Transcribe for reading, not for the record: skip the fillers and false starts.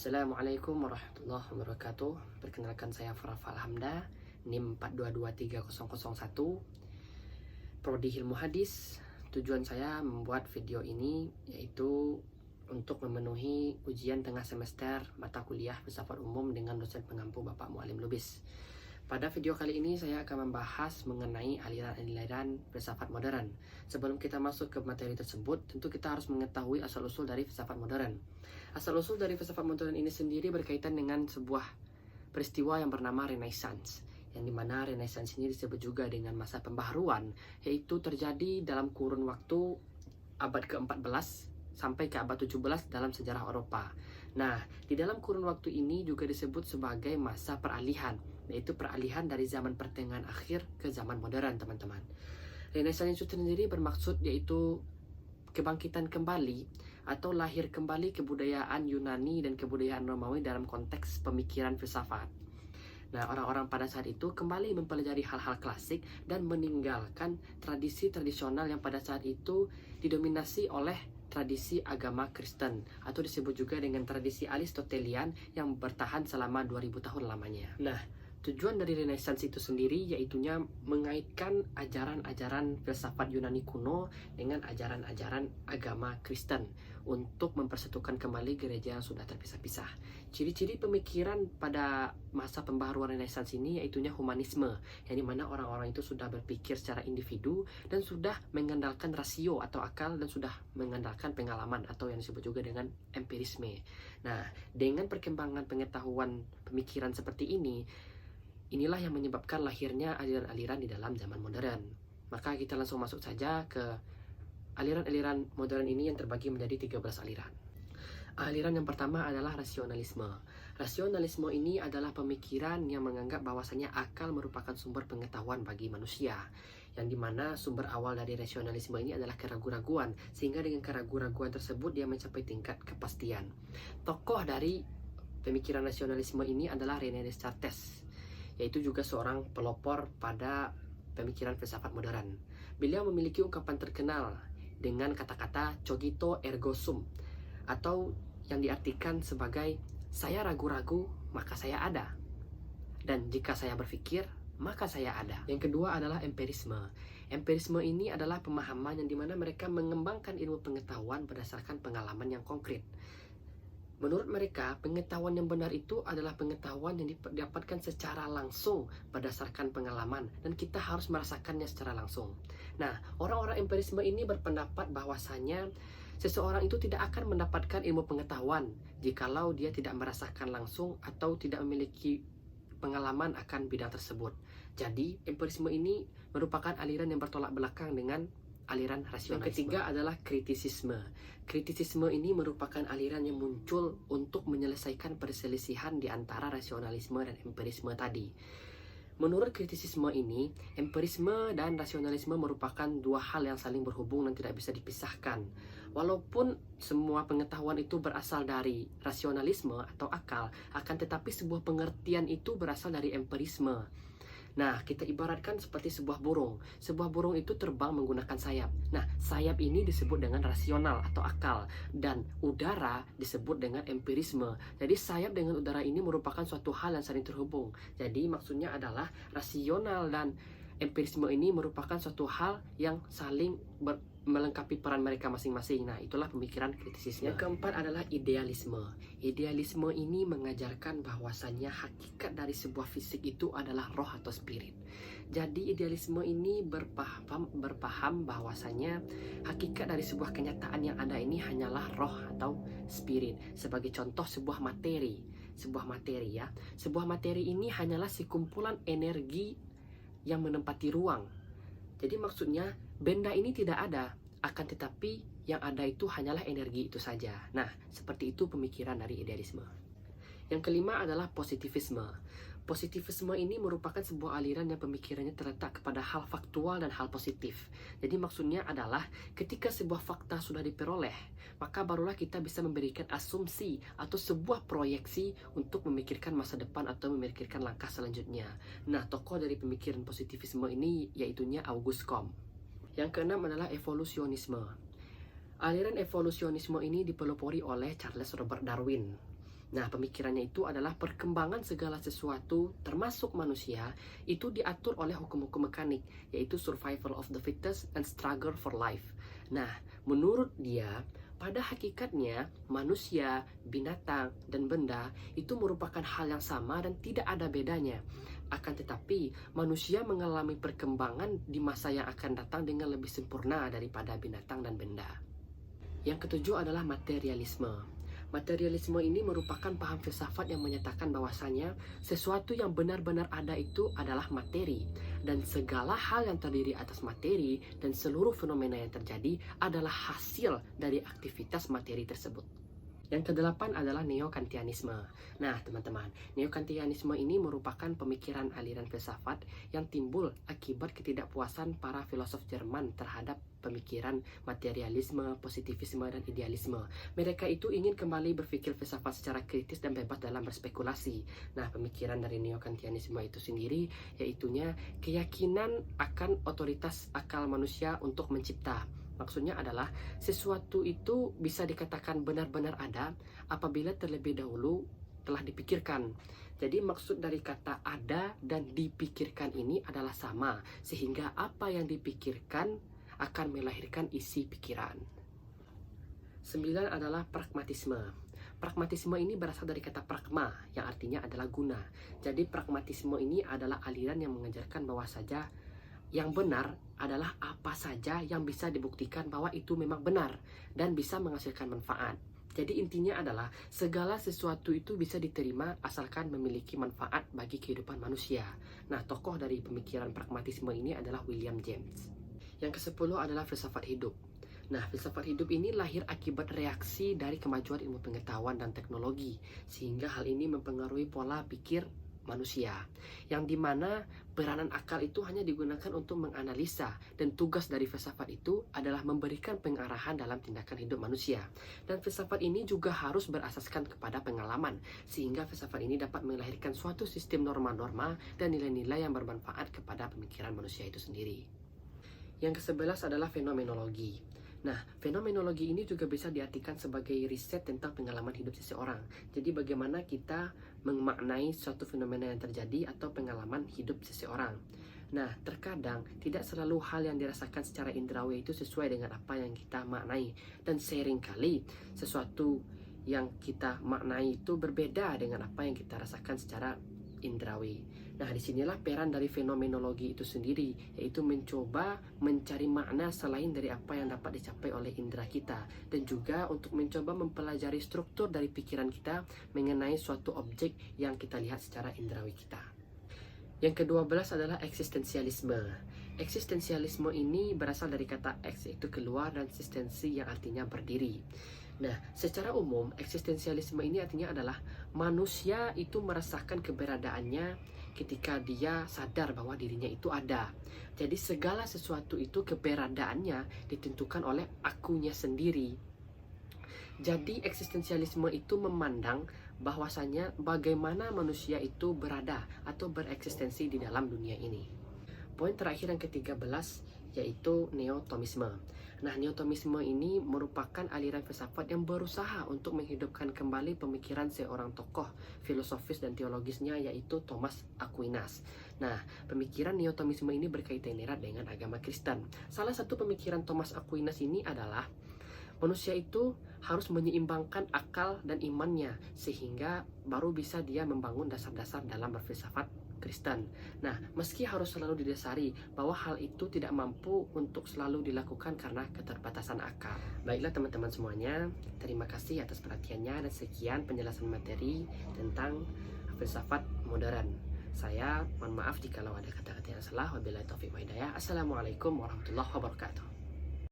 Assalamualaikum warahmatullahi wabarakatuh. Perkenalkan, saya Farafal Hamda, NIM 4223001, Prodi Ilmu Hadis. Tujuan saya membuat video ini yaitu untuk memenuhi ujian tengah semester mata kuliah filsafat umum dengan dosen pengampu Bapak Mualim Lubis. Pada video kali ini saya akan membahas mengenai aliran-aliran filsafat modern. Sebelum kita masuk ke materi tersebut, tentu kita harus mengetahui asal-usul dari filsafat modern. Asal-usul dari filsafat modern ini sendiri berkaitan dengan sebuah peristiwa yang bernama Renaissance, yang dimana Renaissance ini disebut juga dengan masa pembaharuan, yaitu terjadi dalam kurun waktu abad ke-14 sampai ke abad 17 dalam sejarah Eropa. Nah, di dalam kurun waktu ini juga disebut sebagai masa peralihan, yaitu peralihan dari zaman pertengahan akhir ke zaman modern, teman-teman. Renaissance itu sendiri bermaksud yaitu kebangkitan kembali atau lahir kembali kebudayaan Yunani dan kebudayaan Romawi dalam konteks pemikiran filsafat. Nah, orang-orang pada saat itu kembali mempelajari hal-hal klasik dan meninggalkan tradisi tradisional yang pada saat itu didominasi oleh tradisi agama Kristen, atau disebut juga dengan tradisi Aristotelian yang bertahan selama 2000 tahun lamanya. Nah, tujuan dari Renaissance itu sendiri yaitunya mengaitkan ajaran-ajaran filsafat Yunani kuno dengan ajaran-ajaran agama Kristen untuk mempersatukan kembali gereja yang sudah terpisah-pisah. Ciri-ciri pemikiran pada masa pembaharuan Renaissance ini yaitunya humanisme, yang dimana orang-orang itu sudah berpikir secara individu dan sudah mengandalkan rasio atau akal dan sudah mengandalkan pengalaman atau yang disebut juga dengan empirisme. Nah, dengan perkembangan pengetahuan pemikiran seperti ini, inilah yang menyebabkan lahirnya aliran-aliran di dalam zaman modern. Maka kita langsung masuk saja ke aliran-aliran modern ini yang terbagi menjadi 13 aliran. Aliran yang pertama adalah rasionalisme. Rasionalisme ini adalah pemikiran yang menganggap bahwasanya akal merupakan sumber pengetahuan bagi manusia, yang dimana sumber awal dari rasionalisme ini adalah keraguan-raguan, sehingga dengan keraguan-raguan tersebut dia mencapai tingkat kepastian. Tokoh dari pemikiran rasionalisme ini adalah René Descartes, yaitu juga seorang pelopor pada pemikiran filsafat modern. Beliau memiliki ungkapan terkenal dengan kata-kata cogito ergo sum, atau yang diartikan sebagai saya ragu-ragu maka saya ada, dan jika saya berpikir maka saya ada. Yang kedua adalah empirisme. Empirisme ini adalah pemahaman yang dimana mereka mengembangkan ilmu pengetahuan berdasarkan pengalaman yang konkret. Menurut mereka, pengetahuan yang benar itu adalah pengetahuan yang didapatkan secara langsung berdasarkan pengalaman, dan kita harus merasakannya secara langsung. Nah, orang-orang empirisme ini berpendapat bahwasanya seseorang itu tidak akan mendapatkan ilmu pengetahuan jikalau dia tidak merasakan langsung atau tidak memiliki pengalaman akan bidang tersebut. Jadi, empirisme ini merupakan aliran yang bertolak belakang dengan aliran rasionalisme. Yang ketiga adalah kritisisme. Kritisisme ini merupakan aliran yang muncul untuk menyelesaikan perselisihan di antara rasionalisme dan empirisme tadi. Menurut kritisisme ini, empirisme dan rasionalisme merupakan dua hal yang saling berhubung dan tidak bisa dipisahkan. Walaupun semua pengetahuan itu berasal dari rasionalisme atau akal, akan tetapi sebuah pengertian itu berasal dari empirisme. Nah, kita ibaratkan seperti sebuah burung. Sebuah burung itu terbang menggunakan sayap. Nah, sayap ini disebut dengan rasional atau akal, dan udara disebut dengan empirisme. Jadi sayap dengan udara ini merupakan suatu hal yang saling terhubung. Jadi maksudnya adalah rasional dan empirisme ini merupakan suatu hal yang saling melengkapi peran mereka masing-masing. Nah, itulah pemikiran kritisisme. Yang keempat adalah idealisme. Idealisme ini mengajarkan bahwasannya hakikat dari sebuah fisik itu adalah roh atau spirit. Jadi idealisme ini berpaham bahwasannya hakikat dari sebuah kenyataan yang ada ini hanyalah roh atau spirit. Sebagai contoh, sebuah materi ya. Sebuah materi ini hanyalah sekumpulan energi yang menempati ruang. Jadi maksudnya benda ini tidak ada, akan tetapi yang ada itu hanyalah energi itu saja. Nah, seperti itu pemikiran dari idealisme. Yang kelima adalah positivisme. Positivisme ini merupakan sebuah aliran yang pemikirannya terletak kepada hal faktual dan hal positif. Jadi maksudnya adalah ketika sebuah fakta sudah diperoleh, maka barulah kita bisa memberikan asumsi atau sebuah proyeksi untuk memikirkan masa depan atau memikirkan langkah selanjutnya. Nah, tokoh dari pemikiran positivisme ini yaitunya Auguste Comte. Yang keenam adalah evolusionisme. Aliran evolusionisme ini dipelopori oleh Charles Robert Darwin. Nah, pemikirannya itu adalah perkembangan segala sesuatu, termasuk manusia, itu diatur oleh hukum-hukum mekanik, yaitu survival of the fittest and struggle for life. Nah, menurut dia, pada hakikatnya, manusia, binatang, dan benda itu merupakan hal yang sama dan tidak ada bedanya. Akan tetapi, manusia mengalami perkembangan di masa yang akan datang dengan lebih sempurna daripada binatang dan benda. Yang ketujuh adalah materialisme. Materialisme ini merupakan paham filsafat yang menyatakan bahwasanya sesuatu yang benar-benar ada itu adalah materi, dan segala hal yang terdiri atas materi dan seluruh fenomena yang terjadi adalah hasil dari aktivitas materi tersebut. Yang kedelapan adalah neo-kantianisme. Nah, teman-teman, neo-kantianisme ini merupakan pemikiran aliran filsafat yang timbul akibat ketidakpuasan para filosof Jerman terhadap pemikiran materialisme, positivisme, dan idealisme. Mereka itu ingin kembali berpikir filsafat secara kritis dan bebas dalam berspekulasi. Nah, pemikiran dari neo-kantianisme itu sendiri yaitunya keyakinan akan otoritas akal manusia untuk mencipta. Maksudnya adalah sesuatu itu bisa dikatakan benar-benar ada apabila terlebih dahulu telah dipikirkan. Jadi maksud dari kata ada dan dipikirkan ini adalah sama, sehingga apa yang dipikirkan akan melahirkan isi pikiran. 9 adalah pragmatisme. Pragmatisme ini berasal dari kata pragma, yang artinya adalah guna. Jadi pragmatisme ini adalah aliran yang mengajarkan bahwa saja yang benar adalah apa saja yang bisa dibuktikan bahwa itu memang benar dan bisa menghasilkan manfaat. Jadi intinya adalah segala sesuatu itu bisa diterima asalkan memiliki manfaat bagi kehidupan manusia. Nah, tokoh dari pemikiran pragmatisme ini adalah William James. Yang ke-10 adalah filsafat hidup. Nah, filsafat hidup ini lahir akibat reaksi dari kemajuan ilmu pengetahuan dan teknologi, sehingga hal ini mempengaruhi pola pikir manusia, yang dimana peranan akal itu hanya digunakan untuk menganalisa, dan tugas dari filsafat itu adalah memberikan pengarahan dalam tindakan hidup manusia. Dan filsafat ini juga harus berasaskan kepada pengalaman, sehingga filsafat ini dapat melahirkan suatu sistem norma-norma dan nilai-nilai yang bermanfaat kepada pemikiran manusia itu sendiri. Yang ke-11 adalah fenomenologi. Nah, fenomenologi ini juga bisa diartikan sebagai riset tentang pengalaman hidup seseorang. Jadi bagaimana kita memaknai suatu fenomena yang terjadi atau pengalaman hidup seseorang. Nah, terkadang tidak selalu hal yang dirasakan secara indrawi itu sesuai dengan apa yang kita maknai. Dan seringkali sesuatu yang kita maknai itu berbeda dengan apa yang kita rasakan secara indrawi. Nah, disinilah peran dari fenomenologi itu sendiri, yaitu mencoba mencari makna selain dari apa yang dapat dicapai oleh indera kita, dan juga untuk mencoba mempelajari struktur dari pikiran kita mengenai suatu objek yang kita lihat secara indrawi kita. Yang ke-12 adalah eksistensialisme. Eksistensialisme ini berasal dari kata ex, yaitu keluar, dan eksistensi yang artinya berdiri. Nah, secara umum, eksistensialisme ini artinya adalah manusia itu merasakan keberadaannya ketika dia sadar bahwa dirinya itu ada. Jadi segala sesuatu itu keberadaannya ditentukan oleh akunya sendiri. Jadi eksistensialisme itu memandang bahwasanya bagaimana manusia itu berada atau bereksistensi di dalam dunia ini. Poin terakhir yang ke-13 yaitu neotomisme. Nah, neotomisme ini merupakan aliran filsafat yang berusaha untuk menghidupkan kembali pemikiran seorang tokoh filosofis dan teologisnya, yaitu Thomas Aquinas. Nah, pemikiran neotomisme ini berkaitan erat dengan agama Kristen. Salah satu pemikiran Thomas Aquinas ini adalah manusia itu harus menyeimbangkan akal dan imannya, sehingga baru bisa dia membangun dasar-dasar dalam berfilsafat Kristen. Nah, meski harus selalu didasari bahwa hal itu tidak mampu untuk selalu dilakukan karena keterbatasan akal. Baiklah teman-teman semuanya, terima kasih atas perhatiannya, dan sekian penjelasan materi tentang filsafat modern. Saya mohon maaf jika ada kata-kata yang salah. Wabillahi taufiq wa hidayah. Assalamualaikum warahmatullahi wabarakatuh.